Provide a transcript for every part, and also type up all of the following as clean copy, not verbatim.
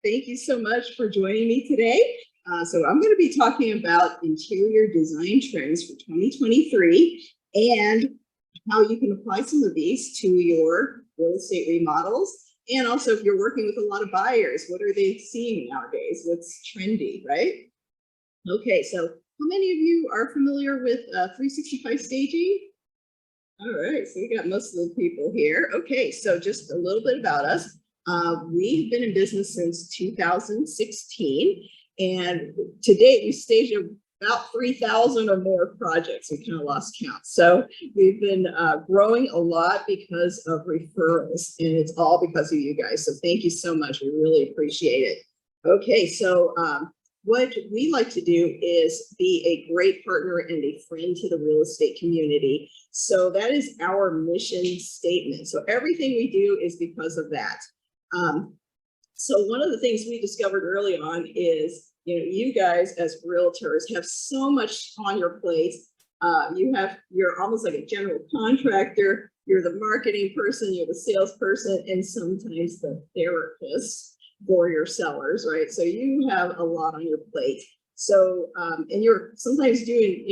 Thank you so much for joining me today. So I'm going to be talking about interior design trends for 2023 and how you can apply some of these to your real estate remodels. And also, if you're working with a lot of buyers, what are they seeing nowadays? What's trendy, right? Okay, so how many of you are familiar with 365 staging? All right, so we got most of the people here. Okay, so just a little bit about us. We've been in business since 2016, and to date, we staged about 3,000 or more projects. We kind of lost count. So we've been growing a lot because of referrals, and it's all because of you guys. So thank you so much. We really appreciate it. Okay, so what we like to do is be a great partner and a friend to the real estate community. So that is our mission statement. So everything we do is because of that. So one of the things we discovered early on is, you guys as realtors have so much on your plate. You're almost like a general contractor. You're the marketing person, you're the salesperson, and sometimes the therapist for your sellers, right? So you have a lot on your plate. So, and you're sometimes doing,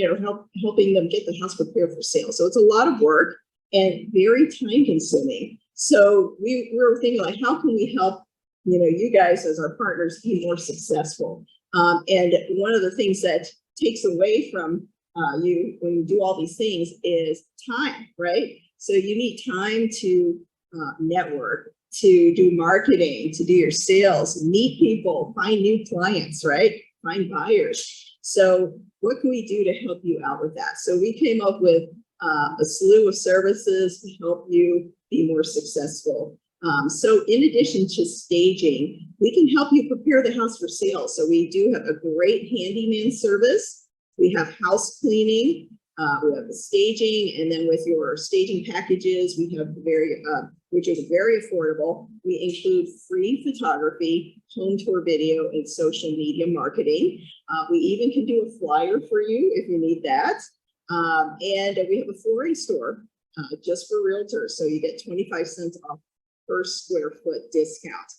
helping them get the house prepared for sale. So it's a lot of work and very time consuming. So we were thinking, like, how can we help, you guys as our partners be more successful? And one of the things that takes away from you when you do all these things is time, right? So you need time to network, to do marketing, to do your sales, meet people, find new clients, right? Find buyers. So what can we do to help you out with that? So we came up with a slew of services to help you be more successful. So in addition to staging, we can help you prepare the house for sale. So we do have a great handyman service. We have house cleaning. We have the staging, and then with your staging packages, we have which is very affordable. We include free photography, home tour video, and social media marketing. We even can do a flyer for you if you need that. And we have a flooring store just for realtors. So you get 25 cents off per square foot discount.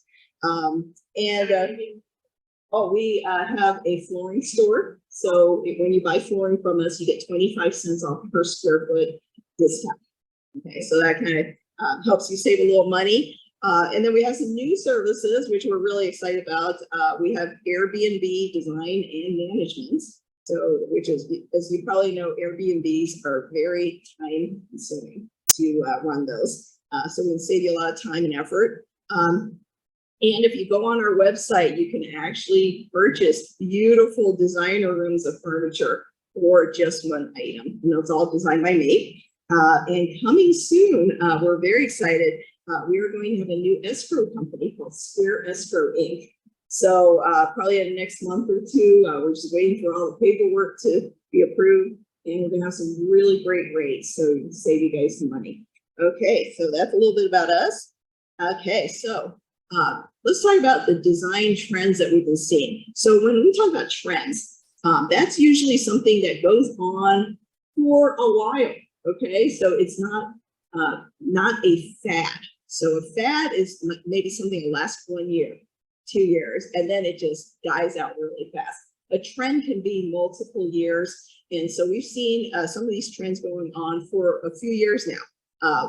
We have a flooring store. So when you buy flooring from us, you get 25 cents off per square foot discount. Okay, so that kind of helps you save a little money. And then we have some new services, which we're really excited about. We have Airbnb design and management. So, which is, as you probably know, Airbnbs are very time consuming to run those. So we can save you a lot of time and effort. And if you go on our website, you can actually purchase beautiful designer rooms of furniture for just one item. It's all designed by me. And coming soon, we're very excited. We are going to have a new escrow company called Square Escrow Inc. So probably in the next month or two, we're just waiting for all the paperwork to be approved. And we're going to have some really great rates, so we can save you guys some money. Okay, so that's a little bit about us. Okay, so let's talk about the design trends that we've been seeing. So when we talk about trends, that's usually something that goes on for a while. Okay, so it's not a fad. So a fad is maybe something that lasts 1 year, 2 years, and then it just dies out really fast. A trend can be multiple years, and so we've seen some of these trends going on for a few years now.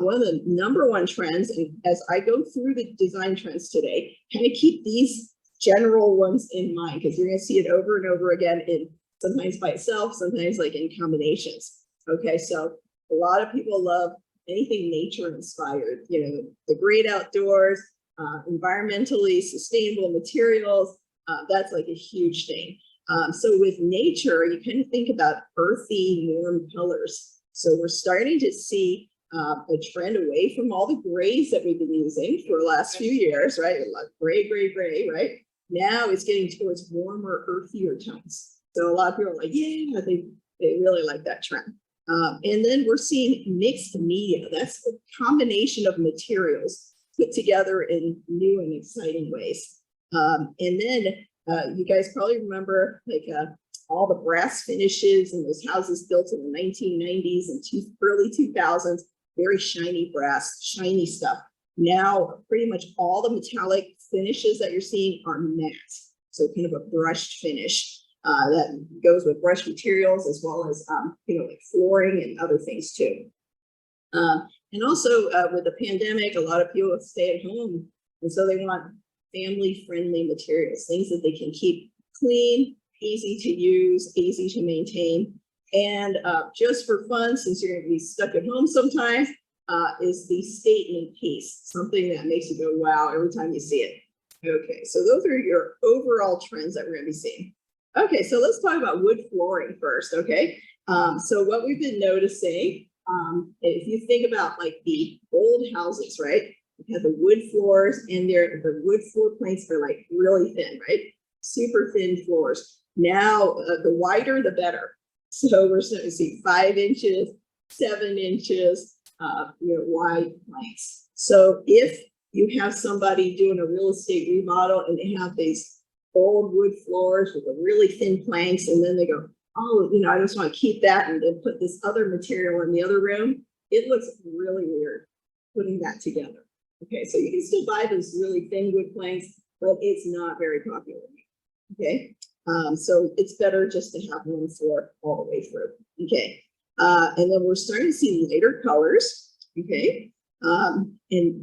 One of the number one trends, and as I go through the design trends today, kind of keep these general ones in mind, because you're going to see it over and over again, in sometimes by itself, sometimes like in combinations. Okay, so a lot of people love anything nature inspired, the great outdoors, environmentally sustainable materials. That's like a huge thing. So with nature, you kind of think about earthy, warm colors. So we're starting to see a trend away from all the grays that we've been using for the last few years, right? A lot of gray, right? Now it's getting towards warmer, earthier tones. So a lot of people are like, yeah, they really like that trend. And then we're seeing mixed media. That's the combination of materials put together in new and exciting ways. And then you guys probably remember all the brass finishes in those houses built in the 1990s and early 2000s, very shiny brass, shiny stuff. Now, pretty much all the metallic finishes that you're seeing are matte. So kind of a brushed finish that goes with brush materials as well as, like flooring and other things too. And also with the pandemic, a lot of people stay at home. And so they want family-friendly materials, things that they can keep clean, easy to use, easy to maintain. And just for fun, since you're going to be stuck at home sometimes, is the statement piece, something that makes you go, wow, every time you see it. Okay, so those are your overall trends that we're going to be seeing. Okay, so let's talk about wood flooring first, okay? So what we've been noticing, if you think about like the old houses, right? You have the wood floors and the wood floor planks are like really thin, right? Super thin floors. Now, the wider, the better. So we're starting to see 5 inches, 7 inches, wide planks. So if you have somebody doing a real estate remodel and they have these old wood floors with the really thin planks, and then they go, oh, I just want to keep that and then put this other material in the other room, it looks really weird putting that together. Okay, so you can still buy those really thin wood planks, but it's not very popular. Okay, so it's better just to have one floor all the way through. Okay, and then we're starting to see lighter colors. Okay, and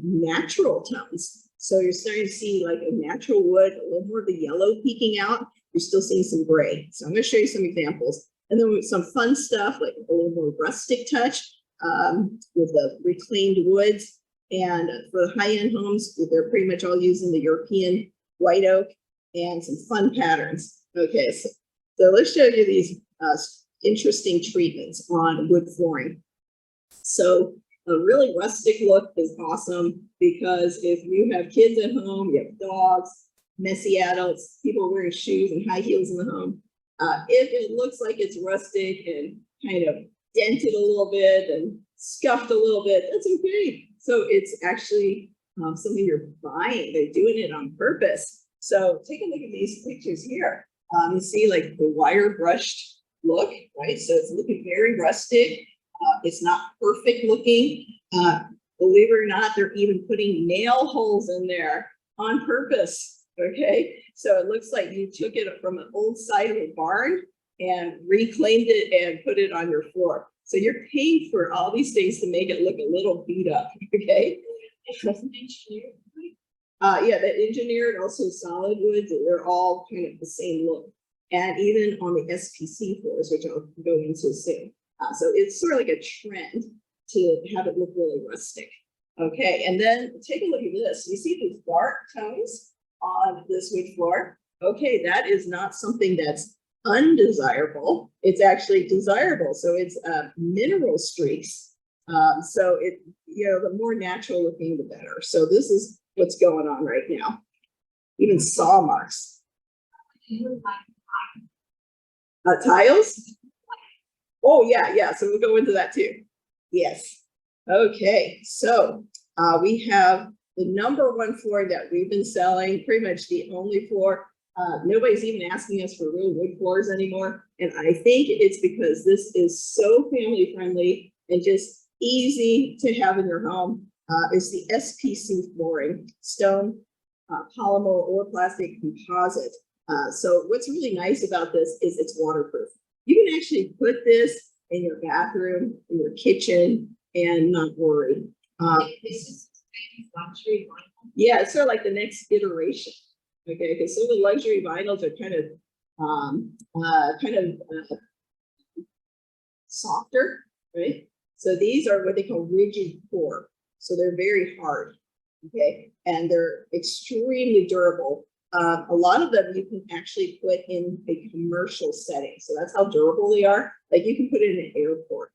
natural tones. So you're starting to see like a natural wood, a little more of the yellow peeking out. You're still seeing some gray. So I'm going to show you some examples. And then with some fun stuff, like a little more rustic touch with the reclaimed woods. And for the high-end homes, they're pretty much all using the European white oak and some fun patterns. Okay, so let's show you these interesting treatments on wood flooring. So a really rustic look is awesome because if you have kids at home, you have dogs, messy adults, people wearing shoes and high heels in the home. If it looks like it's rustic and kind of dented a little bit and scuffed a little bit, that's okay. So it's actually something you're buying. They're doing it on purpose. So take a look at these pictures here. You see like the wire brushed look, right? So it's looking very rustic. It's not perfect looking. Believe it or not, they're even putting nail holes in there on purpose. Okay, so it looks like you took it from an old side of a barn and reclaimed it and put it on your floor. So you're paying for all these things to make it look a little beat up. Okay. Yeah, the engineered, also solid woods, they're all kind of the same look. And even on the SPC floors, which I'll go into soon. So it's sort of like a trend to have it look really rustic. Okay, and then take a look at this. You see these dark tones on this wood floor? Okay, that is not something that's undesirable. It's actually desirable. So it's mineral streaks. So it, the more natural looking, the better. So this is what's going on right now. Even saw marks. Tiles? Oh, yeah. So we'll go into that too. Yes. Okay. So we have the #1 floor that we've been selling, pretty much the only floor. Nobody's even asking us for real wood floors anymore. And I think it's because this is so family friendly and just easy to have in your home. It's the SPC flooring, stone, polymer, or plastic composite. So what's really nice about this is it's waterproof. You can actually put this in your bathroom, in your kitchen, and not worry. This is luxury vinyl. Yeah, it's sort of like the next iteration. Okay, because some of the luxury vinyls are kind of softer, right? So these are what they call rigid core. So they're very hard, okay, and they're extremely durable. A lot of them you can actually put in a commercial setting. So that's how durable they are. Like you can put it in an airport.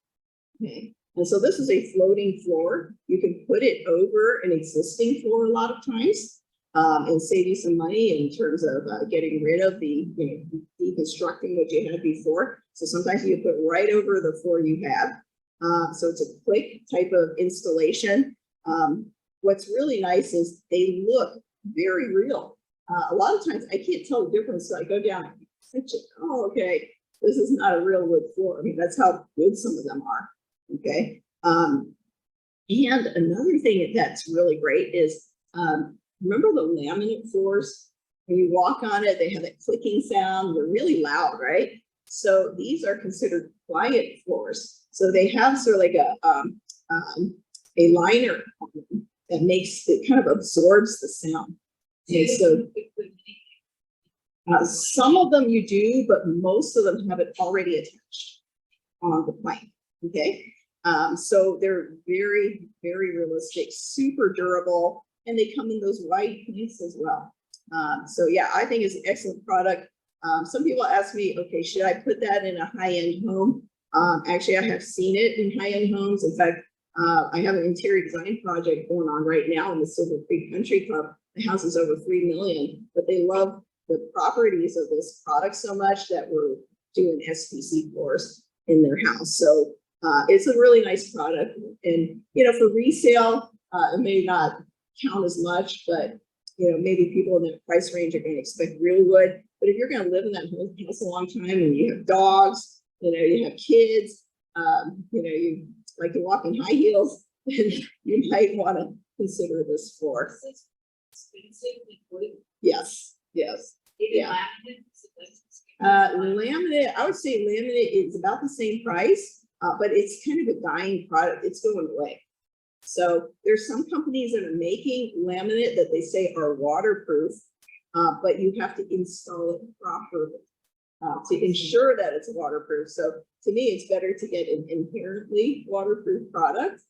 Okay. And so this is a floating floor. You can put it over an existing floor a lot of times and save you some money in terms of getting rid of the, deconstructing what you had before. So sometimes you put right over the floor you have. So it's a quick type of installation. What's really nice is they look very real. A lot of times I can't tell the difference. So I go down and touch it. Oh, okay. This is not a real wood floor. I mean, that's how good some of them are. Okay. And another thing that's really great is, remember the laminate floors? When you walk on it, they have that clicking sound. They're really loud, right? So these are considered quiet floors. So they have sort of like a liner on them that makes it kind of absorbs the sound. And so some of them you do, but most of them have it already attached on the plank. Okay. So they're very, very realistic, super durable, and they come in those wide planks as well. So yeah, I think it's an excellent product. Some people ask me, okay, should I put that in a high-end home? Actually, I have seen it in high-end homes. In fact, I have an interior design project going on right now in the Silver Creek Country Club. The house is over $3 million, but they love the properties of this product so much that we're doing SPC floors in their house. So it's a really nice product, and for resale, it may not count as much, but maybe people in that price range are going to expect real wood. But if you're going to live in that house a long time and you have dogs, you have kids, you like to walk in high heels, then you might want to consider this floor. Yes, yes. Yeah. Laminate, I would say laminate is about the same price, but it's kind of a dying product. It's going away. So there's some companies that are making laminate that they say are waterproof, but you have to install it properly to ensure that it's waterproof. So to me, it's better to get an inherently waterproof product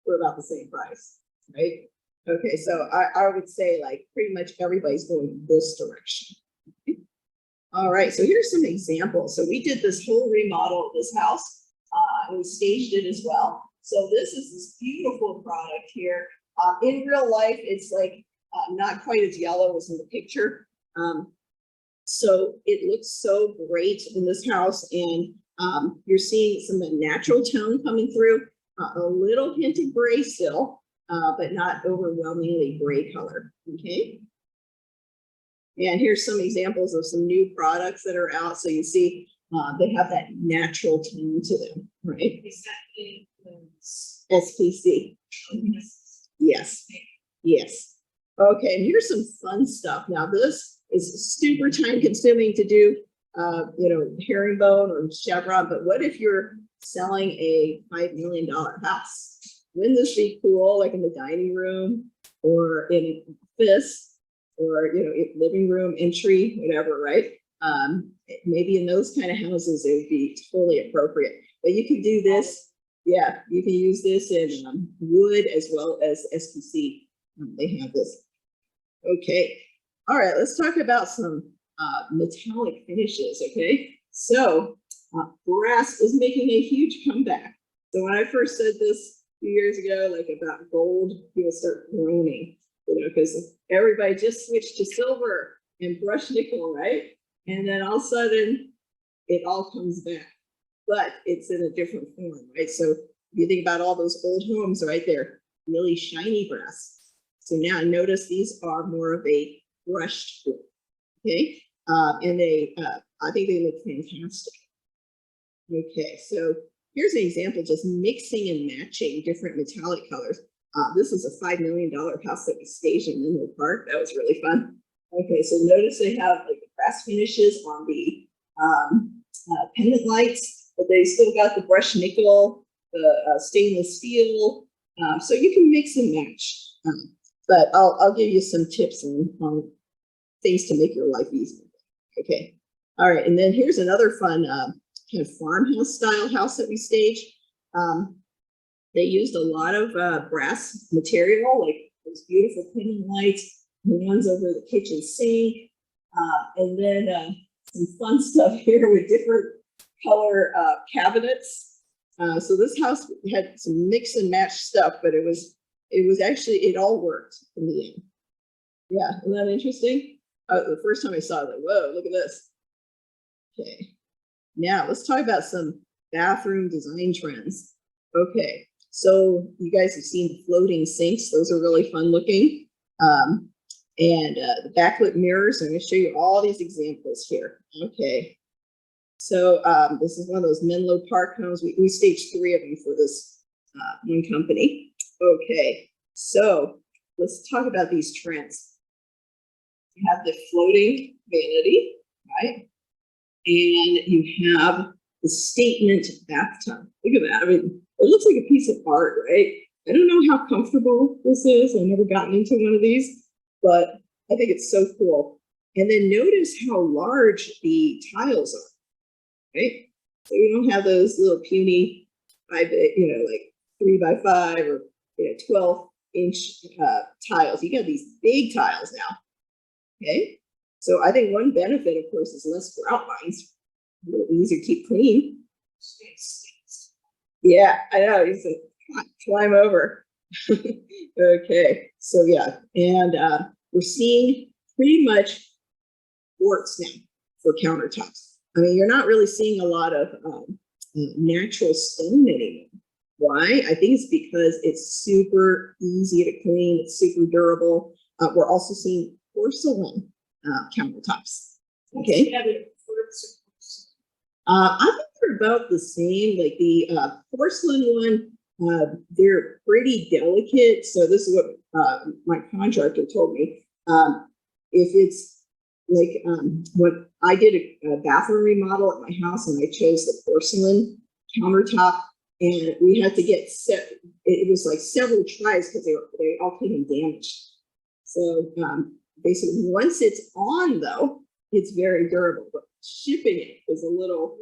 for about the same price, right? Okay, so I would say like pretty much everybody's going this direction. All right, so here's some examples. So we did this whole remodel of this house. We staged it as well. So this is this beautiful product here. In real life, it's like not quite as yellow as in the picture. So it looks so great in this house, and you're seeing some natural tone coming through, a little hint of gray still, but not overwhelmingly gray color, okay? And here's some examples of some new products that are out. So you see they have that natural tone to them, right? SPC. Yes, yes. Okay, and here's some fun stuff. Now this is super time consuming to do, herringbone or chevron, but what if you're selling a $5 million house? Wouldn't this be cool, like in the dining room or in an office or, living room entry, whatever, right? Maybe in those kind of houses, it would be totally appropriate. But you can do this. Yeah, you can use this in wood as well as SPC. They have this. Okay. All right, let's talk about some metallic finishes, okay? So brass is making a huge comeback. So when I first said this a few years ago, like about gold, people start groaning, because everybody just switched to silver and brushed nickel, right? And then all of a sudden, it all comes back, but it's in a different form, right? So if you think about all those old homes, right there, really shiny brass. So now notice these are more of a brushed look, okay? And I think they look fantastic. Okay, so here's an example, just mixing and matching different metallic colors. This is a $5 million house that we staged in Menlo Park. That was really fun. Okay, so notice they have like the brass finishes on the pendant lights, but they still got the brushed nickel, the stainless steel. So you can mix and match. But I'll give you some tips on things to make your life easier. Okay. All right. And then here's another fun kind of farmhouse style house that we staged. They used a lot of brass material, like those beautiful pendant lights, the ones over the kitchen sink, and then some fun stuff here with different color cabinets. So this house had some mix and match stuff, but it was actually, it all worked in the end. Yeah, isn't that interesting? The first time I saw it, like, whoa, look at this. Okay, now let's talk about some bathroom design trends. Okay, so you guys have seen the floating sinks. Those are really fun looking. And the backlit mirrors, I'm gonna show you all these examples here. Okay, so this is one of those Menlo Park homes. We staged 3 of them for this one company. Okay, so let's talk about these trends. You have the floating vanity, right? And you have the statement bathtub. Look at that. I mean, it looks like a piece of art, right? I don't know how comfortable this is. I've never gotten into one of these, but I think it's so cool. And then notice how large the tiles are, right? So you don't have those little puny, like 3 by 5 or 12-inch tiles. You got these big tiles now. Okay, so I think one benefit, of course, is less grout lines. A little easier to keep clean. Yeah, I know. You can climb over. Okay, so yeah, and we're seeing pretty much quartz now for countertops. I mean, you're not really seeing a lot of natural stone anymore. Why? I think it's because it's super easy to clean. It's super durable. We're also seeing porcelain countertops. Okay. I think they're about the same. Like the porcelain one, they're pretty delicate. So this is what my contractor told me. If it's like when I did a bathroom remodel at my house, and I chose the porcelain countertop, and we had to get it was like several tries because they all came in damaged. So basically, once it's on, though, it's very durable. But shipping it is a little.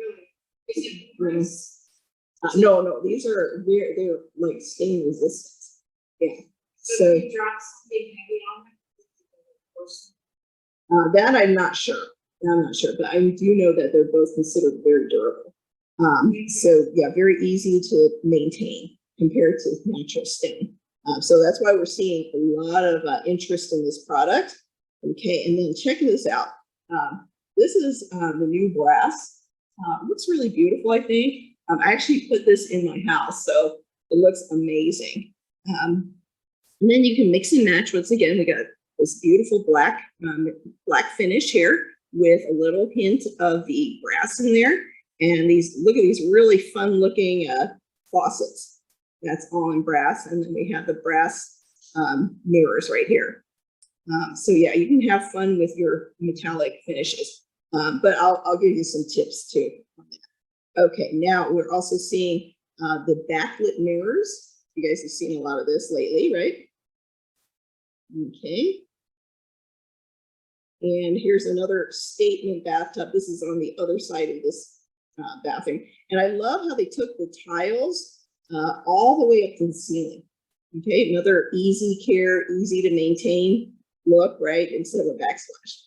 No, these are they're like stain resistant. Yeah. So that I'm not sure. But I do know that they're both considered very durable. So yeah, very easy to maintain compared to natural stone. So that's why we're seeing a lot of interest in this product. Okay, and then check this out. This is the new brass. Looks really beautiful, I think. I actually put this in my house, so it looks amazing. And then you can mix and match. Once again, we got this beautiful black finish here with a little hint of the brass in there. And look at these really fun looking faucets. That's all in brass. And then we have the brass mirrors right here. So yeah, you can have fun with your metallic finishes. But I'll give you some tips too on that. Okay, now we're also seeing the backlit mirrors. You guys have seen a lot of this lately, right? Okay. And here's another statement bathtub. This is on the other side of this bathroom. And I love how they took the tiles all the way up to the ceiling. Okay, another easy care, easy to maintain look, right? Instead of a backsplash.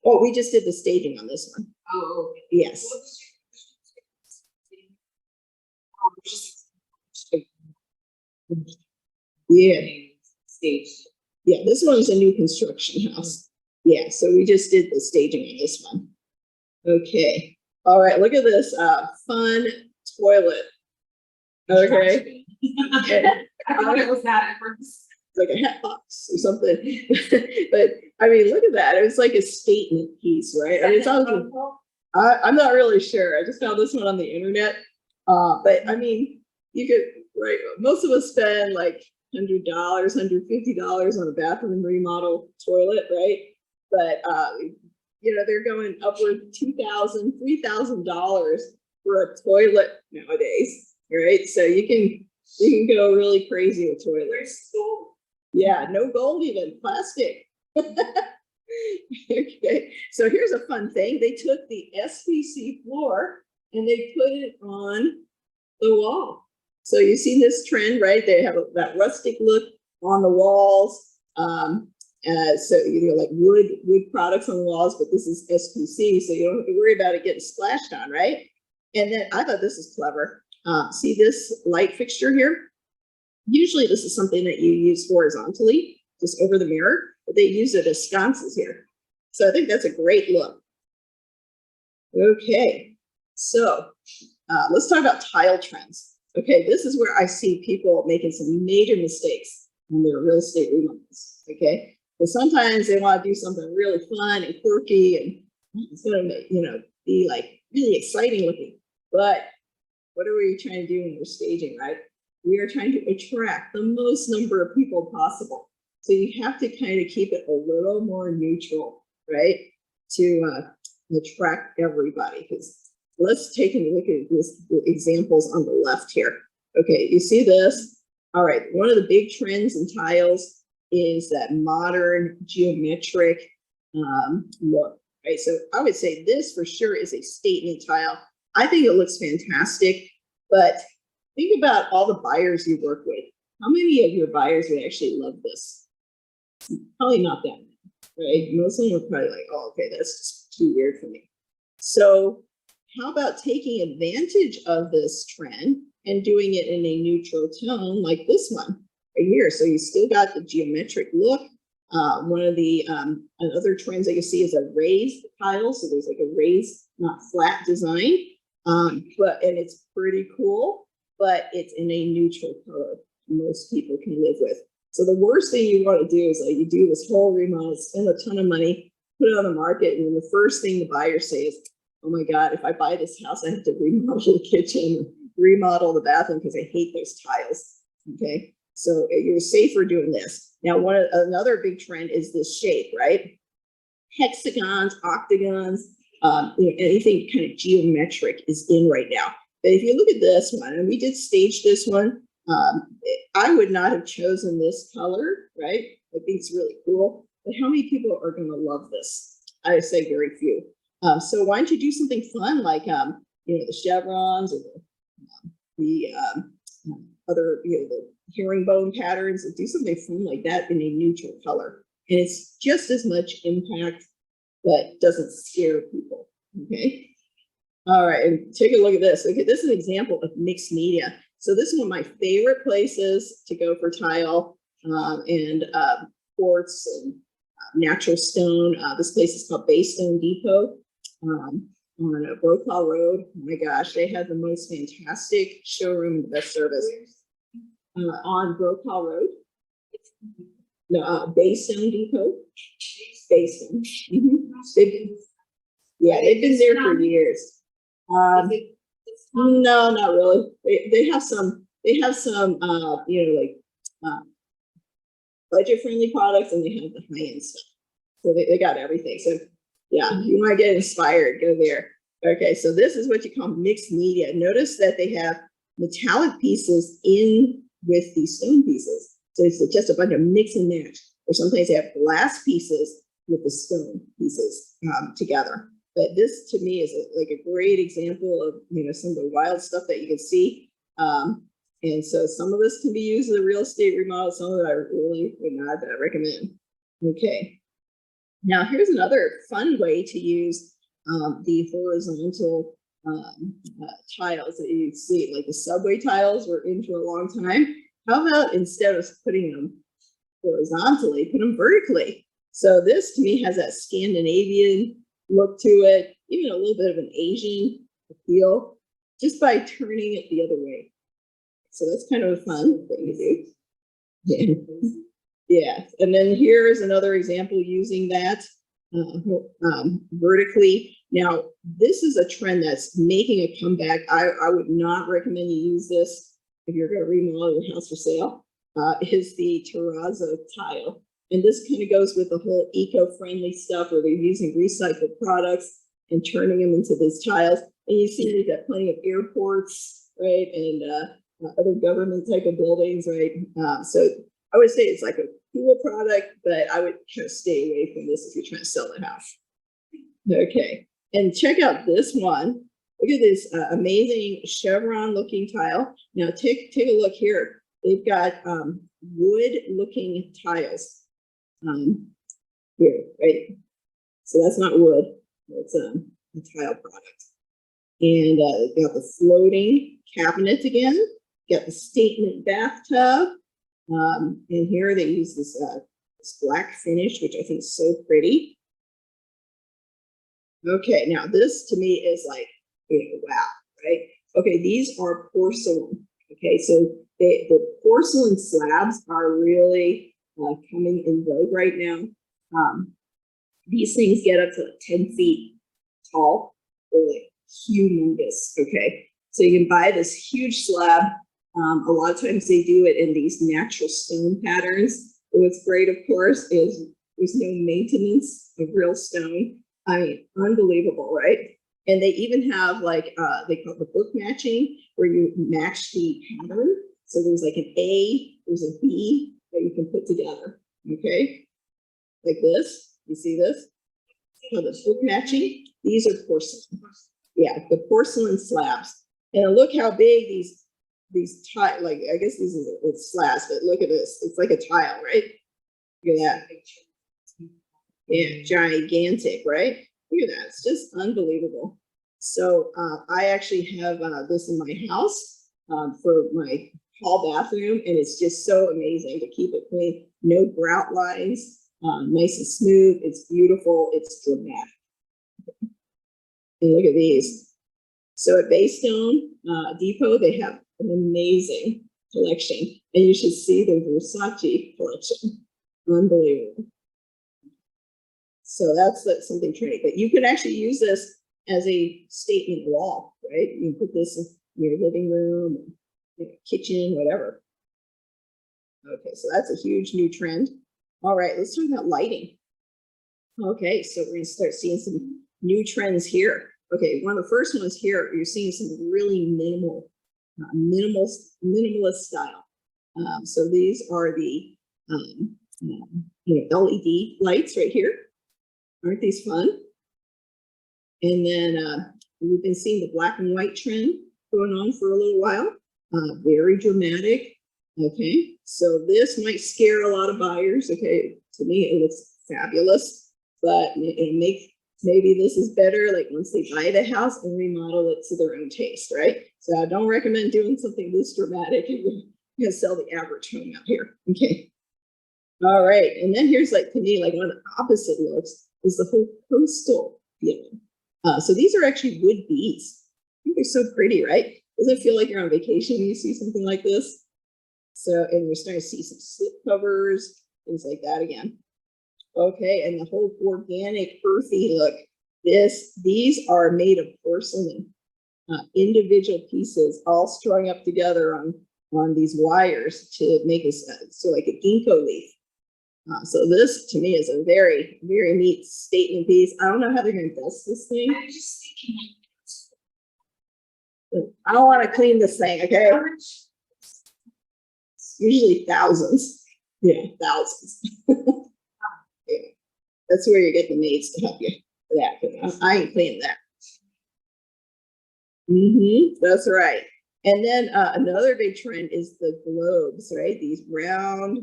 Oh, we just did the staging on this one. Oh, okay. Yes. Yeah. Stage. Yeah, this one's a new construction house. Yeah, so we just did the staging on this one. Okay. All right, look at this fun toilet. Okay. What was that at first? Like a hat box or something. But I mean, look at that. It was like a statement piece, right? I mean, I'm not really sure. I just found this one on the internet. But I mean, you could, right? Most of us spend like $100, $150 on a bathroom remodel toilet, right? But they're going upward $2,000, $3,000 for a toilet nowadays, right? So you can go really crazy with toilets. Yeah, no gold, even plastic. Okay, so here's a fun thing. They took the SPC floor and they put it on the wall. So you see this trend, right? They have that rustic look on the walls. So like wood products on the walls, but this is SPC, so you don't have to worry about it getting splashed on, right? And then I thought this is clever. See this light fixture here? Usually this is something that you use horizontally, just over the mirror, but they use it as sconces here. So I think that's a great look. Okay, so let's talk about tile trends. Okay, this is where I see people making some major mistakes on their real estate remodels. Okay, but sometimes they want to do something really fun and quirky, and it's going to be like really exciting looking. But what are we trying to do when we're staging, right? We are trying to attract the most number of people possible. So you have to kind of keep it a little more neutral, right? To attract everybody. Because let's take a look at this, the examples on the left here. Okay, you see this? All right, one of the big trends in tiles is that modern geometric look, right? So I would say this for sure is a statement tile. I think it looks fantastic, but think about all the buyers you work with. How many of your buyers would actually love this? Probably not that many, right? Most of them are probably like, oh, okay, that's just too weird for me. So how about taking advantage of this trend and doing it in a neutral tone like this one right here? So you still got the geometric look. One of the other trends that you see is a raised tile. So there's like a raised, not flat design, and it's pretty cool, but it's in a neutral color most people can live with. So the worst thing you want to do is like you do this whole remodel, spend a ton of money, put it on the market, and then the first thing the buyer says, oh my God, if I buy this house, I have to remodel the kitchen, remodel the bathroom because I hate those tiles. Okay, so you're safer doing this. Now, another big trend is this shape, right? Hexagons, octagons, anything kind of geometric is in right now. But if you look at this one, and we did stage this one, I would not have chosen this color, right? I think it's really cool. But how many people are going to love this? I would say very few. So why don't you do something fun like the chevrons or the other the herringbone patterns, and do something fun like that in a neutral color, and it's just as much impact, but doesn't scare people. Okay. All right, and take a look at this. Okay, this is an example of mixed media. So this is one of my favorite places to go for tile and quartz and natural stone. This place is called Baystone Depot on Brokaw Road. Oh my gosh, they have the most fantastic showroom and the best service. On Brokaw Road. No, Baystone Depot. Baystone. They've been there for years. No, not really. They have some budget friendly products, and they have the high end stuff. So they got everything. So yeah, you want to get inspired, go there. Okay, so this is what you call mixed media. Notice that they have metallic pieces in with these stone pieces. So it's just a bunch of mix and match. Or sometimes they have glass pieces with the stone pieces together. But this to me is like a great example of some of the wild stuff that you can see. And so some of this can be used as a real estate remodel. Some of it I really would not recommend. Okay. Now here's another fun way to use the horizontal tiles that you see, like the subway tiles were in for a long time. How about instead of putting them horizontally, put them vertically? So this to me has that Scandinavian look to it, even a little bit of an Asian feel, just by turning it the other way. So that's kind of a fun thing to do. Yeah. Yeah. And then here's another example using that vertically. Now, this is a trend that's making a comeback. I would not recommend you use this if you're going to remodel your house for sale. Is the terrazzo tile. And this kind of goes with the whole eco-friendly stuff where they're using recycled products and turning them into these tiles. And you see they've got plenty of airports, right? And other government type of buildings, right? So I would say it's like a cool product, but I would kind of stay away from this if you're trying to sell the house. Okay, and check out this one. Look at this amazing chevron looking tile. Now take a look here. They've got wood looking tiles here, right? So that's not wood, it's a tile product. And they've got the floating cabinet again, got the statement bathtub. And here they use this black finish, which I think is so pretty. Okay, now this to me is like, wow, right? Okay, these are porcelain. Okay, so the porcelain slabs are really coming in vogue right now. These things get up to like 10 feet tall, or like humongous. Okay, so you can buy this huge slab. A lot of times they do it in these natural stone patterns. What's great, of course, is there's no maintenance of real stone. I mean, unbelievable, right? And they even have like, they call it the book matching, where you match the pattern. So there's like an A, there's a B that you can put together, okay? Like this, you see this? So the book matching, these are porcelain. Yeah, the porcelain slabs. And look how big these tile, like, I guess these are slabs, but look at this. It's like a tile, right? Look at that. Yeah, gigantic, right? Look at that. It's just unbelievable. So I actually have this in my house for my hall bathroom, and it's just so amazing to keep it clean. No grout lines, nice and smooth. It's beautiful. It's dramatic. And look at these. So at Baystone Depot, they have an amazing collection, and you should see the Versace collection. Unbelievable. So that's something trendy, but you could actually use this as a statement wall, right? You can put this in your living room, your kitchen, whatever. Okay, so that's a huge new trend. All right, let's talk about lighting. Okay, so we're gonna start seeing some new trends here. Okay, one of the first ones here, you're seeing some really minimalist style. So these are the LED lights right here. Aren't these fun? And then we've been seeing the black and white trend going on for a little while. Very dramatic. Okay, so this might scare a lot of buyers. Okay, to me it looks fabulous, but maybe this is better like once they buy the house and remodel it to their own taste, right? So I don't recommend doing something this dramatic. You're gonna sell the average home out here. Okay. All right, and then here's like, to me, like one of the opposite looks is the whole coastal feeling. So these are actually wood beads. I think they're so pretty, right? Doesn't it feel like you're on vacation when you see something like this? So, and we're starting to see some slip covers, things like that again. Okay, and the whole organic, earthy look. These are made of porcelain, individual pieces, all strung up together on these wires to make us so like a ginkgo leaf. So this to me is a very, very neat statement piece. I don't know how they're going to dust this thing. I'm just thinking. I don't want to clean this thing, okay? Usually thousands. Yeah, thousands. Yeah. That's where you get the maids to help you for that, because I ain't cleaning that. That's right. And then another big trend is the globes, right? These round,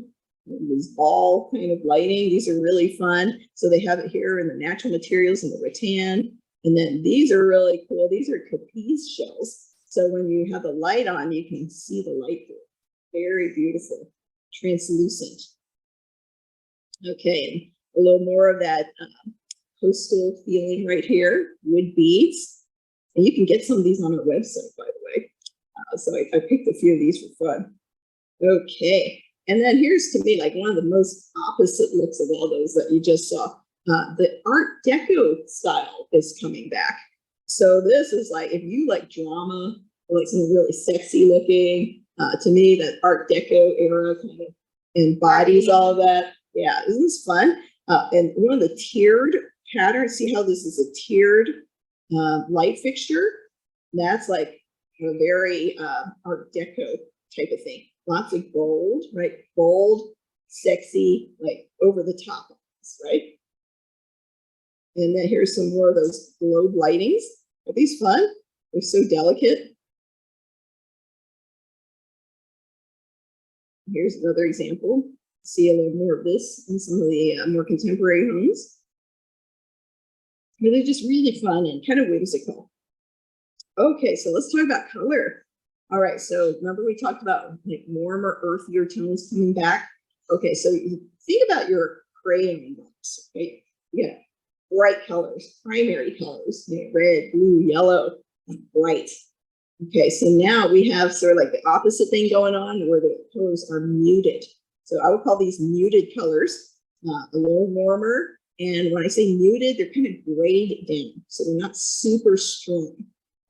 these ball kind of lighting. These are really fun. So they have it here in the natural materials and the rattan. And then these are really cool. These are capiz shells. So when you have the light on, you can see the light through. Very beautiful, translucent. Okay, a little more of that coastal feeling right here, wood beads. And you can get some of these on our website, by the way. So I picked a few of these for fun. Okay, and then here's to me like one of the most opposite looks of all those that you just saw. The Art Deco style is coming back. So this is like, if you like drama, or like something really sexy looking, to me that Art Deco era kind of embodies all of that. Yeah, isn't this fun? And one of the tiered patterns, see how this is a tiered light fixture? That's like a very Art Deco type of thing. Lots of gold, right? Gold, sexy, like over the top of this, right? And then here's some more of those globe lightings. Are these fun? They're so delicate. Here's another example. See a little more of this in some of the more contemporary homes. But they're just really fun and kind of whimsical. Okay, so let's talk about color. All right, so remember we talked about like warmer, earthier tones coming back. Okay, so you think about your crayon box, right? Yeah, bright colors, primary colors, you know, red, blue, yellow, bright. Okay, so now we have sort of like the opposite thing going on where the colors are muted. So I would call these muted colors, a little warmer. And when I say muted, they're kind of grayed down. So they're not super strong.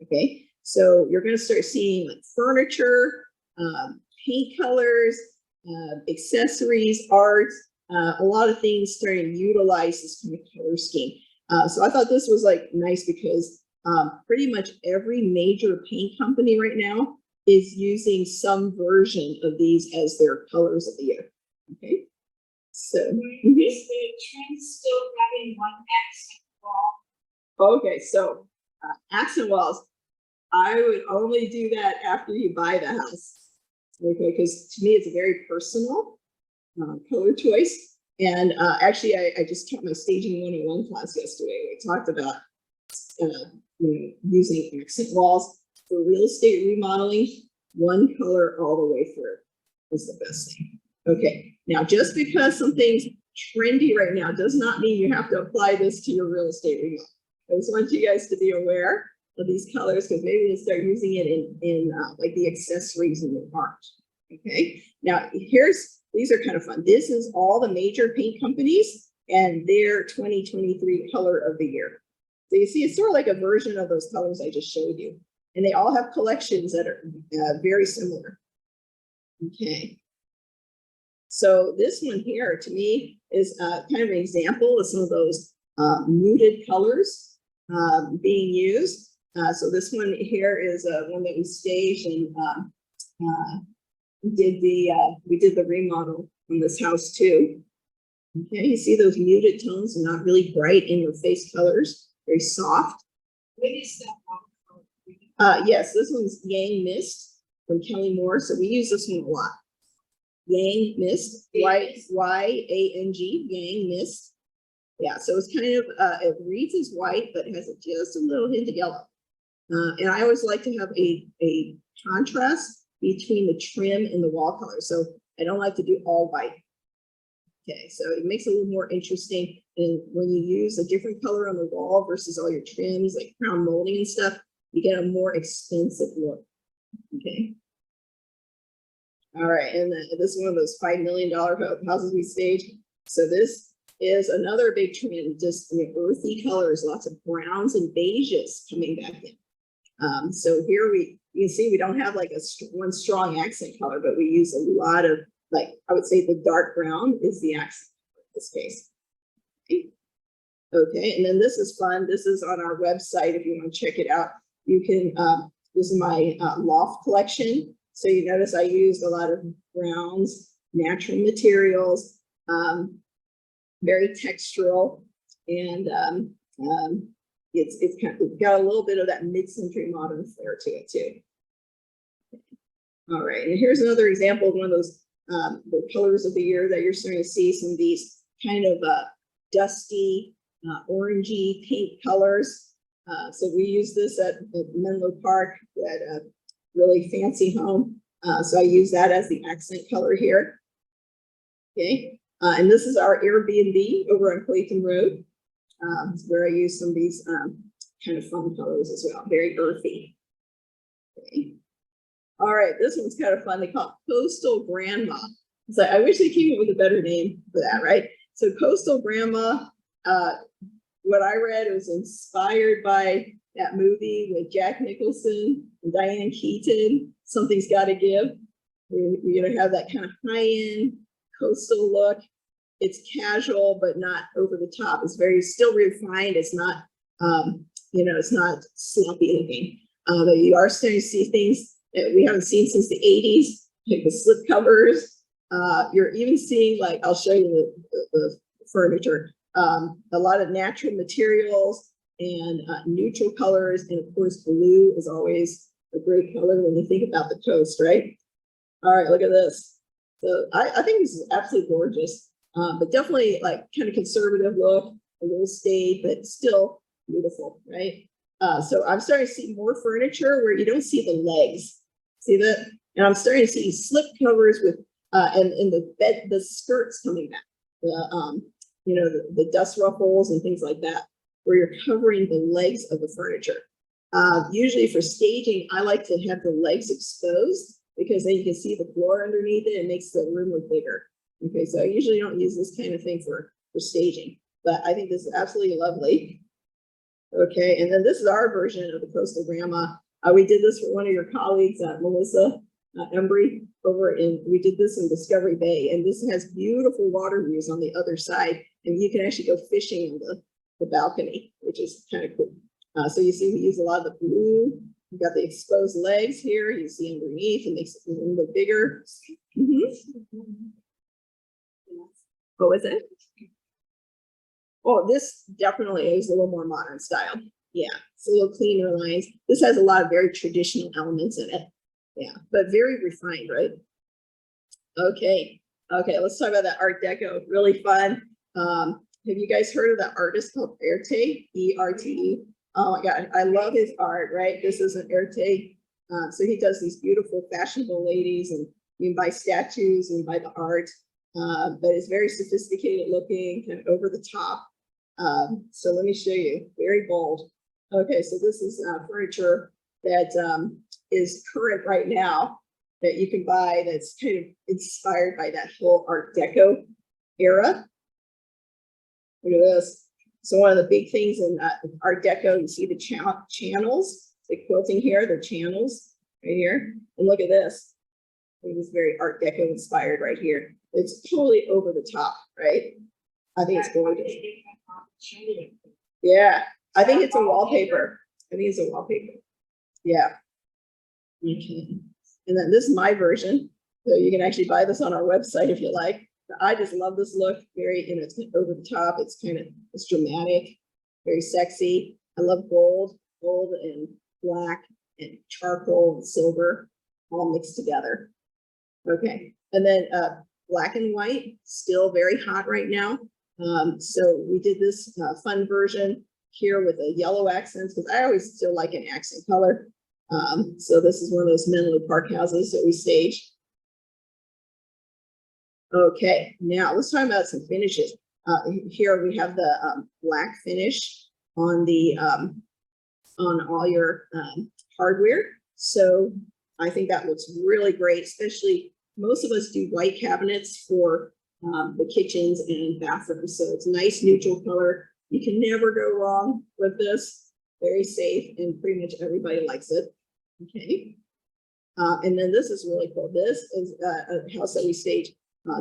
Okay, so you're going to start seeing like furniture, paint colors, accessories, art, a lot of things starting to utilize this kind of color scheme. So I thought this was like nice because pretty much every major paint company right now is using some version of these as their colors of the year. Okay, so Is the trend still having one accent wall? okay, so accent walls. I would only do that after you buy the house. Okay, because to me it's a very personal color choice. And actually, I just taught my staging 101 class yesterday. We talked about using accent walls for real estate remodeling. One color all the way through is the best thing. Okay, now just because something's trendy right now does not mean you have to apply this to your real estate remodel. I just want you guys to be aware of these colors because maybe you'll start using it in like the accessories in the art. Okay, now these are kind of fun. This is all the major paint companies and their 2023 color of the year. So you see, it's sort of like a version of those colors I just showed you. And they all have collections that are very similar. Okay. So this one here to me is kind of an example of some of those muted colors being used. So this one here is one that we staged and we did the remodel on this house too. Okay, you see those muted tones and not really bright in your face colors, very soft. What is that one? Yes, this one's Yang Mist from Kelly Moore. So we use this one a lot. Yang Mist, Y-A-N-G, Yang Mist. Yeah, so it's kind of, it reads as white, but has just a little hint of yellow. And I always like to have a contrast between the trim and the wall color. So I don't like to do all white. Okay, so it makes it a little more interesting. And when you use a different color on the wall versus all your trims, like crown molding and stuff, you get a more expensive look. Okay. All right, and this is one of those $5 million houses we staged. So this is another big trend, just earthy colors, lots of browns and beiges coming back in. So here you can see we don't have like one strong accent color, but we use a lot of, like, I would say the dark brown is the accent in this case. Okay, and then this is fun. This is on our website if you want to check it out. You can, this is my loft collection. So you notice I used a lot of browns, natural materials, very textural, and it's kind of got a little bit of that mid-century modern flair to it too. All right, and here's another example of one of those the colors of the year that you're starting to see, some of these kind of dusty, orangey pink colors. So we use this at Menlo Park, at a really fancy home. So I use that as the accent color here. Okay, and this is our Airbnb over on Clayton Road, where I use some of these kind of fun colors as well, very earthy. Okay. All right, this one's kind of fun. They call it Coastal Grandma. So I wish they came up with a better name for that, right? So Coastal Grandma, what I read was inspired by that movie with Jack Nicholson and Diane Keaton, Something's Gotta Give. We're gonna have that kind of high-end coastal look. It's casual, but not over the top. It's very still refined. It's not, it's not sloppy looking. But you are starting to see things that we haven't seen since the 80s, like the slip covers. You're even seeing, like, I'll show you the furniture, a lot of natural materials and neutral colors. And of course, blue is always a great color when you think about the coast, right? All right, look at this. So I think this is absolutely gorgeous, but definitely like kind of conservative look, a little staid, but still beautiful, right? So I'm starting to see more furniture where you don't see the legs. See that? And I'm starting to see slip covers with and the skirts coming back, the dust ruffles and things like that, where you're covering the legs of the furniture. Usually for staging, I like to have the legs exposed because then you can see the floor underneath it and makes the room look bigger. Okay, so I usually don't use this kind of thing for staging, but I think this is absolutely lovely. Okay, and then this is our version of the coastal grandma. We did this for one of your colleagues, Melissa Embry, we did this in Discovery Bay, and this has beautiful water views on the other side, and you can actually go fishing on the balcony, which is kind of cool. So you see we use a lot of the blue. You've got the exposed legs here. You see underneath, it makes it a little bit bigger. What was it? Oh, this definitely is a little more modern style. Yeah, it's a little cleaner lines. This has a lot of very traditional elements in it. Yeah, but very refined, right? Okay, let's talk about that Art Deco. Really fun. Have you guys heard of that artist called Erte? E-R-T-E. Oh my God, I love his art, right? This is an Erte. So he does these beautiful fashionable ladies, and you can buy statues and buy the art. But it's very sophisticated looking, kind of over the top. So let me show you, very bold. Okay, so this is furniture that is current right now that you can buy that's kind of inspired by that whole Art Deco era. Look at this. So one of the big things in Art Deco, you see the channels, the quilting here, the channels right here. And look at this. It was very Art Deco inspired right here. It's totally over the top, right? I think it's gorgeous. Yeah, I think it's a wallpaper. I think it's a wallpaper. Yeah. Okay. And then this is my version. So you can actually buy this on our website if you like. I just love this look. Very, it's over the top. It's it's dramatic, very sexy. I love gold and black and charcoal and silver all mixed together. Okay. And then black and white, still very hot right now. So we did this fun version here with the yellow accents, because I always still like an accent color. So this is one of those Menlo Park houses that we staged. Okay, now let's talk about some finishes. Here we have the black finish on the on all your hardware. So I think that looks really great, especially most of us do white cabinets for the kitchens and bathrooms. So it's a nice neutral color. You can never go wrong with this. Very safe, and pretty much everybody likes it. Okay. And then this is really cool. This is a house that we staged.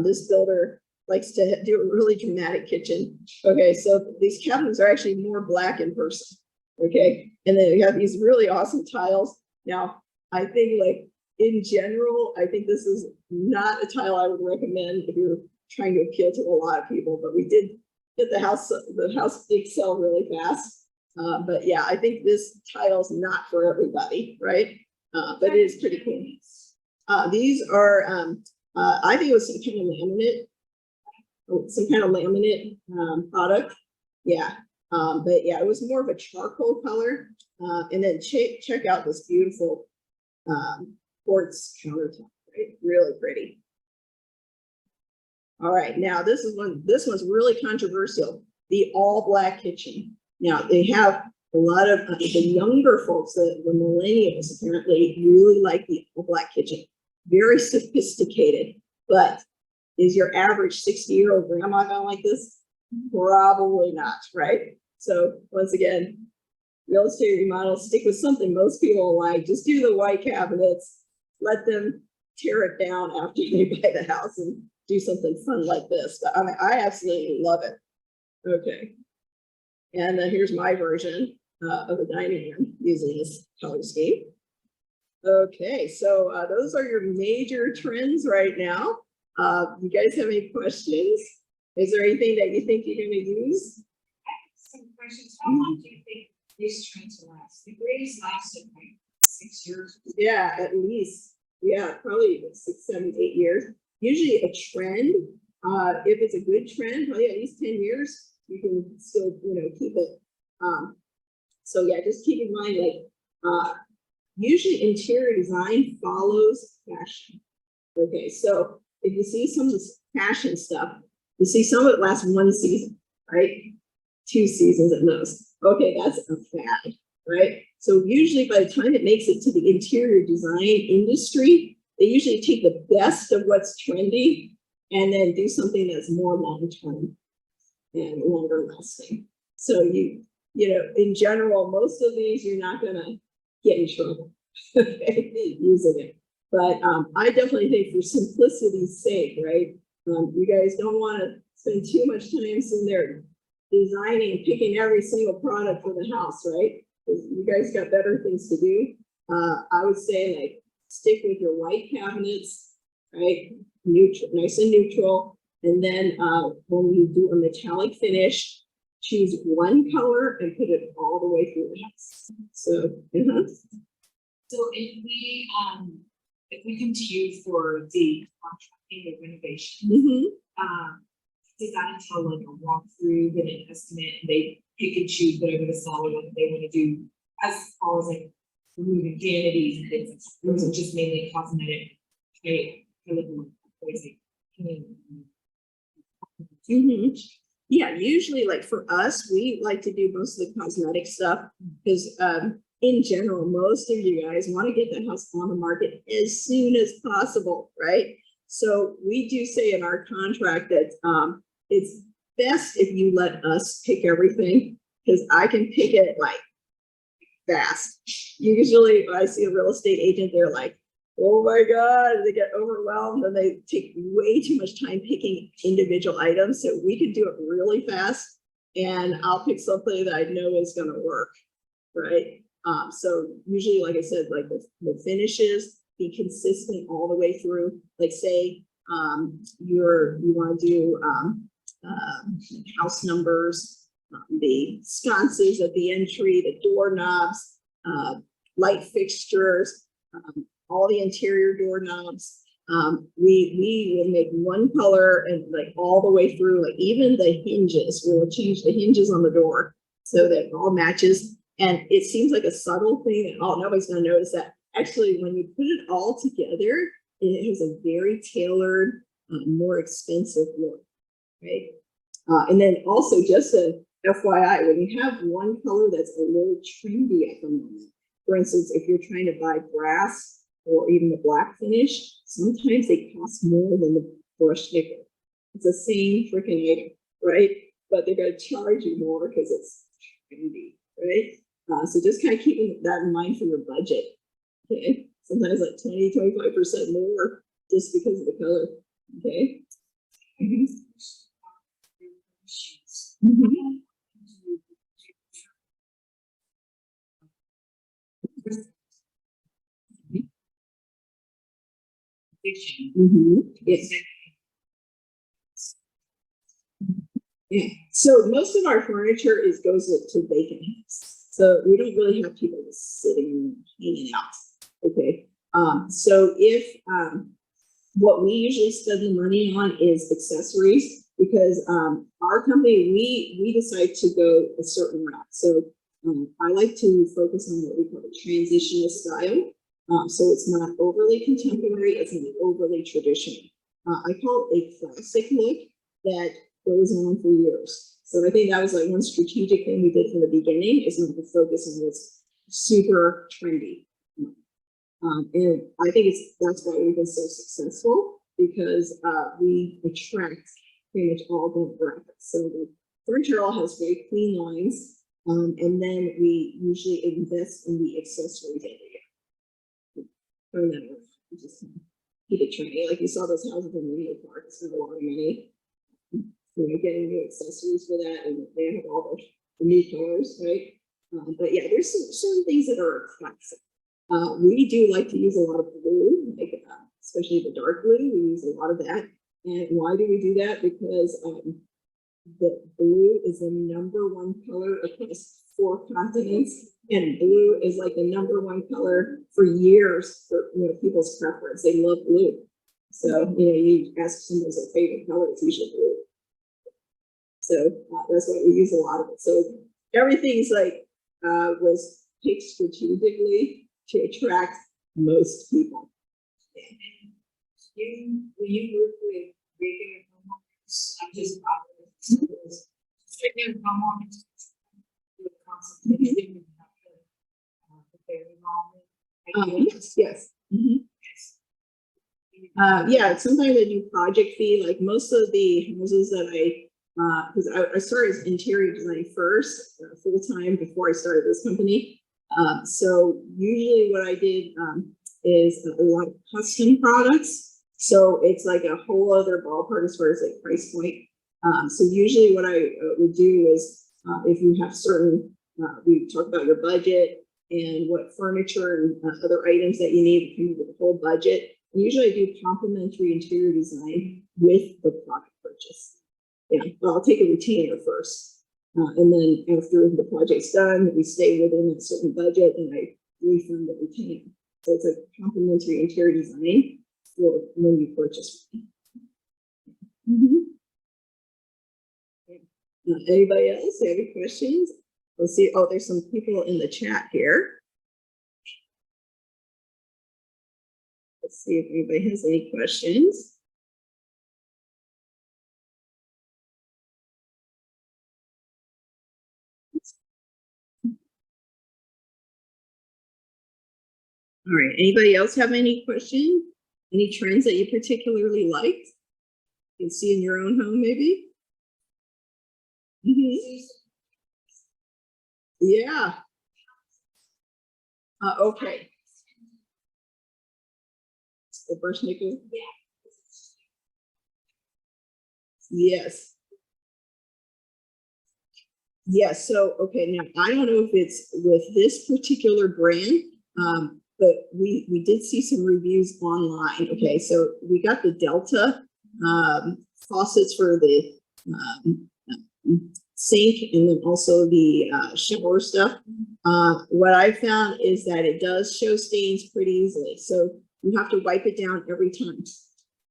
This builder likes to do a really dramatic kitchen. Okay, so these cabinets are actually more black in person. Okay, and then you have these really awesome tiles. Now, I think like in general, I think this is not a tile I would recommend if you're trying to appeal to a lot of people, but we did get the house did sell really fast. But yeah, I think this tile's not for everybody, right? But it is pretty cool. These are, I think it was some kind of laminate product. Yeah, but yeah, it was more of a charcoal color. And then check out this beautiful quartz countertop, right? Really pretty. All right, now this one's really controversial. The all black kitchen. Now they have a lot of the younger folks, the millennials, apparently really like the all black kitchen. Very sophisticated, but is your average 60-year-old grandma gonna like this? Probably not, right? So once again, real estate remodels, stick with something most people like. Just do the white cabinets, let them tear it down after they buy the house and do something fun like this. But I mean, I absolutely love it. Okay. And then here's my version of a dining room using this color scheme. Okay, so those are your major trends right now. You guys have any questions? Is there anything that you think you're going to use? I have some questions. How long do you think these trends will last? The greatest lasted like 6 years. Yeah, at least. Yeah, probably 6, 7, 8 years. Usually a trend, if it's a good trend, probably at least 10 years, you can still, keep it. So yeah, just keep in mind, like, usually interior design follows fashion. Okay, so if you see some of this fashion stuff, you see some of it lasts 1 season, right? 2 seasons at most. Okay, that's a fad, right? So usually by the time it makes it to the interior design industry, they usually take the best of what's trendy and then do something that's more long-term and longer lasting. So in general, most of these you're not gonna get in trouble okay, using it. But I definitely think for simplicity's sake, right? You guys don't want to spend too much time sitting there designing and picking every single product for the house, right? Because you guys got better things to do. I would say like stick with your white cabinets, right? Neutral, nice and neutral. And then when you do a metallic finish, choose one color and put it all the way through the house. So, So if we come to you for the contracting or renovation, does that entail like a walkthrough and an estimate, and they pick and choose whatever the seller that they want to do as far as like removing vanities and things, or is it just mainly cosmetic? Yeah, usually like for us, we like to do most of the cosmetic stuff because in general, most of you guys want to get the house on the market as soon as possible, right? So we do say in our contract that it's best if you let us pick everything, because I can pick it like fast. Usually when I see a real estate agent, they're like, oh my God, they get overwhelmed and they take way too much time picking individual items. So we can do it really fast and I'll pick something that I know is going to work, right? So usually, like I said, like the finishes, be consistent all the way through. Like say you want to do house numbers, the sconces at the entry, the doorknobs, light fixtures, all the interior doorknobs. We will make one color and like all the way through, like even the hinges, we'll change the hinges on the door so that it all matches. And it seems like a subtle thing that nobody's gonna notice that. Actually, when you put it all together, it has a very tailored, more expensive look, right? And then also just a FYI, when you have one color that's a little trendy at the moment, for instance, if you're trying to buy brass or even the black finish, sometimes they cost more than the brush nickel. It's the same freaking item, right? But they're going to charge you more because it's trendy, right? So just kind of keeping that in mind for your budget. Okay, sometimes like 20–25% more just because of the color. Okay. Yes. Yeah. So most of our furniture goes to vacant house. So we don't really have people sitting and hanging out. Okay. So if what we usually spend the money on is accessories, because our company, we decide to go a certain route. So I like to focus on what we call a transitional style. So it's not overly contemporary, it's not overly traditional. I call it a classic look that goes on for years. So I think that was like one strategic thing we did from the beginning, is not to focus on what's super trendy. And I think that's why we've been so successful, because we attract pretty much all demographics. So the furniture all has very clean lines, and then we usually invest in the accessories every year. Just keep it trendy. Like you saw those houses in the park, spend a lot of money, getting new accessories for that, and they have all the new colors, right? But yeah, there's certain things that are classic. We do like to use a lot of blue, like especially the dark blue. We use a lot of that. And why do we do that? Because the blue is the #1 color across 4 continents, and blue is like the #1 color for years for people's preference. They love blue. So you ask someone's their favorite color, it's usually blue. So that's why we use a lot of it. So everything's like was picked strategically to attract most people. When you work with regular homeowners, I'm just regular homeowners, Yes. Yeah, sometimes I do project fee. Like most of the houses that I because I started as interior design first, full time before I started this company. So usually what I did is a lot of custom products. So it's like a whole other ballpark as far as like price point. So usually what I would do is if you have certain, we talk about your budget and what furniture and other items that you need to come with the whole budget. Usually I do complimentary interior design with the product purchase. Yeah, well, I'll take a retainer first. And then after the project's done, we stay within a certain budget and I refund the retainer. So it's a complimentary interior design for when you purchase. Anybody else have any questions? Let's see. Oh, there's some people in the chat here. Let's see if anybody has any questions. All right. Anybody else have any questions? Any trends that you particularly liked? You can see in your own home, maybe? Yeah. Okay. The brush nickel? Yes. Yes. So, okay. Now, I don't know if it's with this particular brand, but we did see some reviews online. Okay. So we got the Delta faucets for the sink and then also the shower stuff. What I found is that it does show stains pretty easily. So you have to wipe it down every time.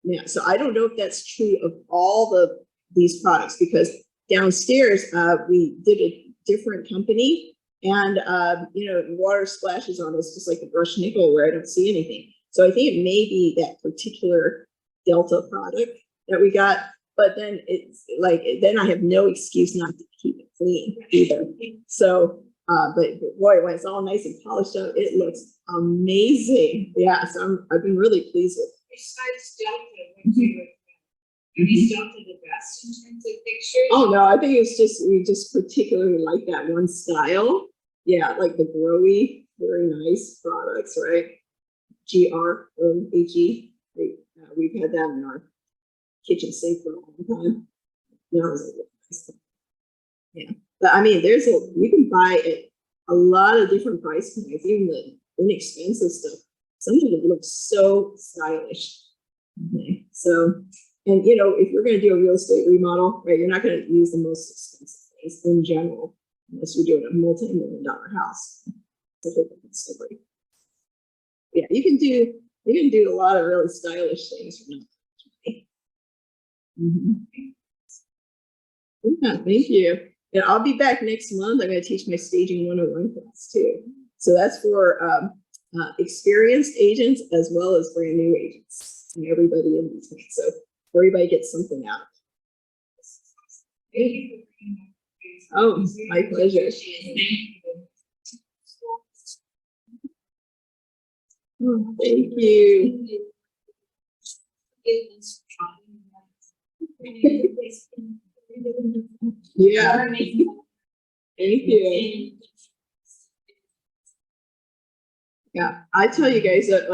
Yeah, so I don't know if that's true of all these products because downstairs we did a different company and water splashes on us just like the brush nickel where I don't see anything. So I think it may be that particular Delta product that we got. But then it's like, then I have no excuse not to keep it clean either. So, but boy, when it's all nice and polished up, it looks amazing. Yeah, so I've been really pleased with it. Besides Delta, what do you recommend? Is Delta the best in terms of pictures? Oh no, I think it's just, we just particularly like that one style. Yeah, like the Growy, very nice products, right? GROHE. We've had that in our kitchen sink for a long time. Yeah, but I mean, you can buy it a lot of different price points, even the inexpensive stuff. Sometimes it looks so stylish. Okay, so, and if you're going to do a real estate remodel, right, you're not going to use the most expensive things in general, unless you're doing a multi-million-dollar house. Yeah, you can do a lot of really stylish things for nothing. Yeah, thank you. And I'll be back next month. I'm going to teach my staging 101 class too. So that's for experienced agents as well as brand new agents and everybody in between. So everybody gets something out of it. Oh, my pleasure. Oh, thank you. Yeah. Thank you. Yeah, I tell you guys that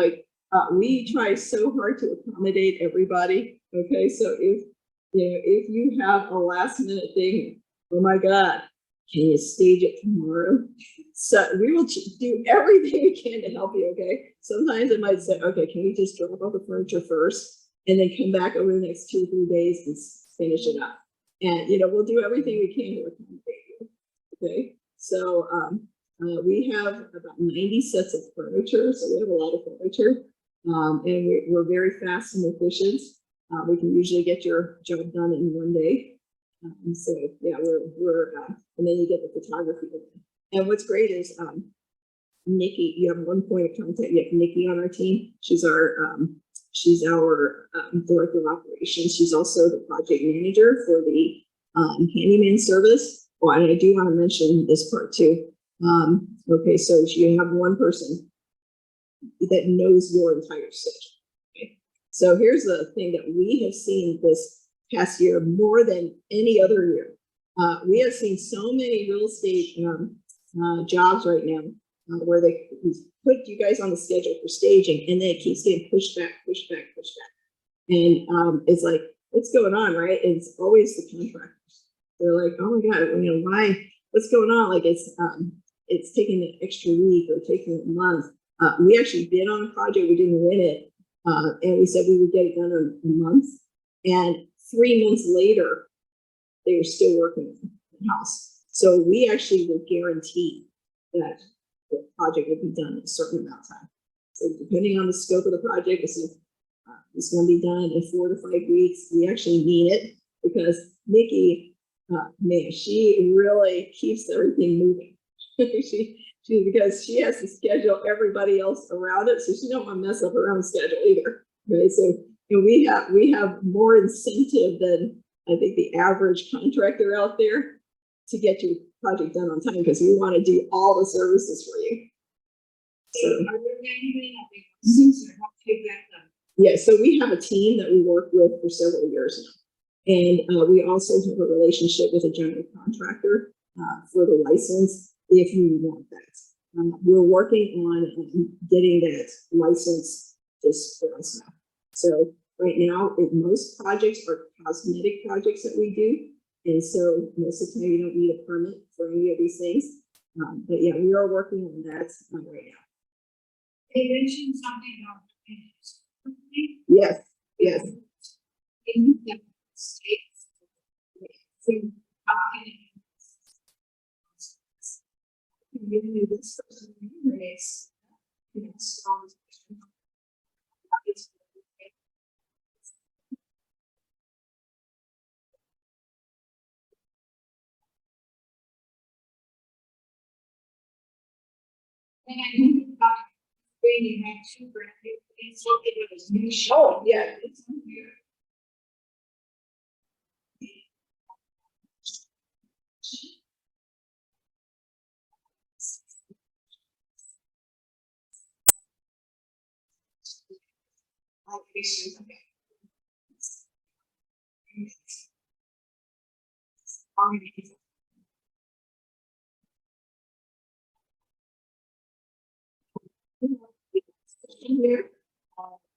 we try so hard to accommodate everybody. Okay, so if you have a last minute thing, oh my God, can you stage it tomorrow? So we will do everything we can to help you. Okay, sometimes it might say, okay, can we just drop off the furniture first and then come back over the next 2 or 3 days and finish it up? And we'll do everything we can to accommodate you. Okay, so we have about 90 sets of furniture, so we have a lot of furniture, and we're very fast and efficient. We can usually get your job done in 1 day. So yeah, we're and then you get the photography. And what's great is Nikki, you have one point of contact. You have Nikki on our team. She's our director of operations. She's also the project manager for the handyman service. Oh, and I do want to mention this part too. Okay, so you have one person that knows your entire schedule. Okay, so here's the thing that we have seen this past year more than any other year. We have seen so many real estate jobs right now where they put you guys on the schedule for staging, and then it keeps getting pushed back. And it's like, what's going on, right? It's always the contractors. They're like, oh my God, why? What's going on? Like it's taking an extra week or taking a month. We actually bid on a project, we didn't win it, and we said we would get it done in a month. And 3 months later, they were still working on the house. So we actually were guaranteed that the project would be done in a certain amount of time. So depending on the scope of the project, it's going to be done in 4 to 5 weeks. We actually mean it because Nikki, man, she really keeps everything moving. Because she has to schedule everybody else around it, so she don't want to mess up her own schedule either. Right? So we have more incentive than I think the average contractor out there to get your project done on time, because we want to do all the services for you. So, are there any things that help you get them? yeah, so we have a team that we work with for several years now. And we also have a relationship with a general contractor for the license if you want that. We're working on getting that license just for us now. So right now, most projects are cosmetic projects that we do. And so most of the time you don't need a permit for any of these things. But yeah, we are working on that right now. You mentioned something about yes. in the states. So, really this person is, strong. And I know about when you had 2 brand new things, located as new show. Oh, yeah. It's on here. Here,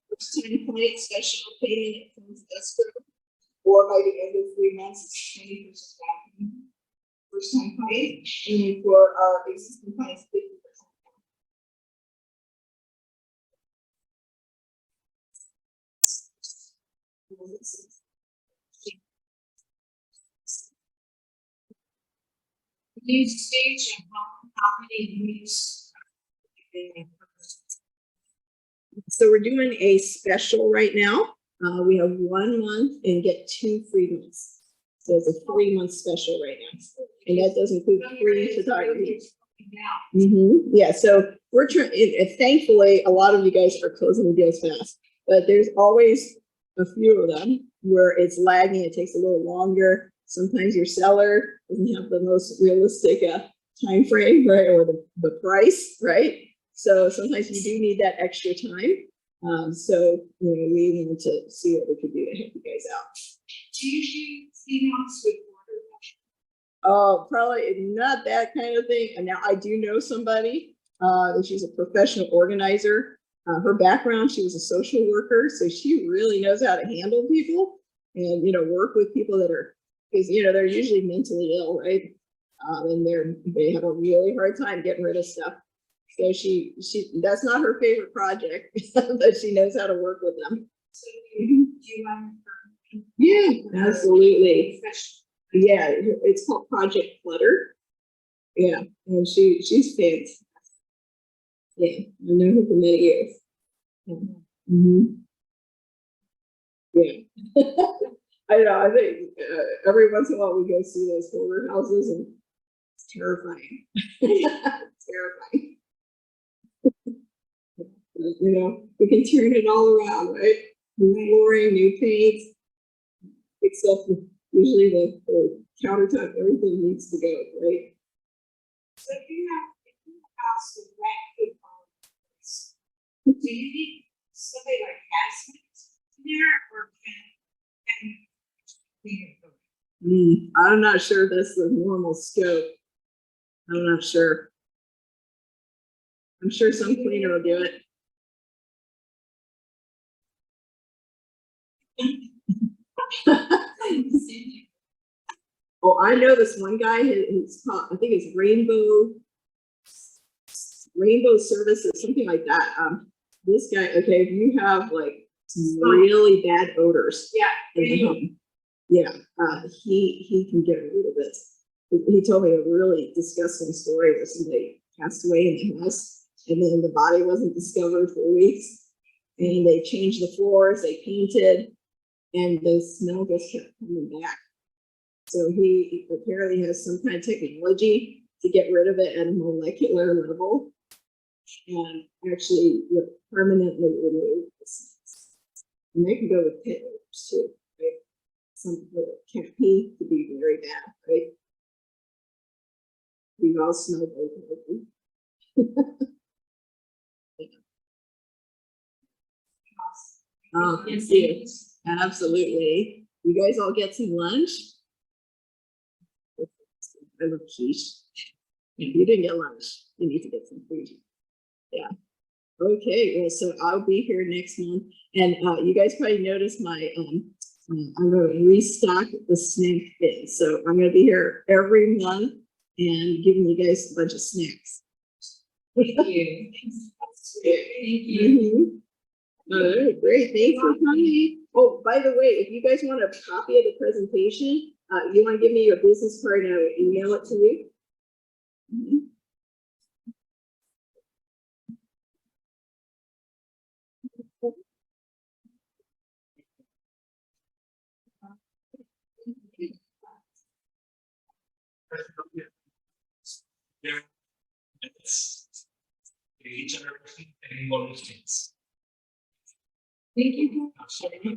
first time client special payment from escrow, or by the end of 3 months, it's 20% back. First time client, and for our existing clients, 50%. New stage and how many weeks? So we're doing a special right now. We have 1 month and get 2 free months. So it's a 3-month special right now. And that does include free photography. Yeah, so we're trying, thankfully, a lot of you guys are closing the deals fast, but there's always a few of them where it's lagging, it takes a little longer. Sometimes your seller doesn't have the most realistic time frame, right, or the price, right? So sometimes you do need that extra time. So we want to see what we can do to help you guys out. Do you see emails with water? Oh, probably not that kind of thing. And now I do know somebody that she's a professional organizer. Her background, she was a social worker, so she really knows how to handle people and work with people that are, because they're usually mentally ill, right? And they have a really hard time getting rid of stuff. So she that's not her favorite project, but she knows how to work with them. So do you want her? Yeah, absolutely. Yeah, it's called Project Clutter. Yeah, and she's fantastic. Yeah, I know her for many years. Yeah. I know. I think every once in a while we go see those older houses, and it's terrifying. It's terrifying. We can turn it all around, right? New flooring, new paint, except usually the countertop, everything needs to go, right? So if you have a house with rapid problems, do you need somebody like hazmat there, or can I'm not sure that's the normal scope. I'm not sure. I'm sure some cleaner will do it. Oh, I know this one guy. He's called, I think it's Rainbow Services, something like that. This guy. Okay, if you have like some really bad odors, Yeah. in the home, yeah, he can get rid of it. He told me a really disgusting story where somebody passed away in the house, and then the body wasn't discovered for weeks, and they changed the floors, they painted, and the smell just kept coming back. So he apparently has some kind of technology to get rid of it at a molecular level and actually permanently remove the smells. And they can go with pet odors too, right? Some cat pee could be very bad, right? We've all smelled those. Oh, thank you. Absolutely. You guys all get some lunch? I love quiche. If you didn't get lunch, you need to get some food. Yeah. Okay, well, so I'll be here next month. And you guys probably noticed my I'm gonna restock the snack bin. So I'm gonna be here every month and giving you guys a bunch of snacks. Thank you. Thank you. Mhm. All right, great. Thanks for coming. Oh, by the way, if you guys want a copy of the presentation, you want to give me your business card and I will email it to you. Mhm. Yeah. It's each other and more things. Thank you. Absolutely.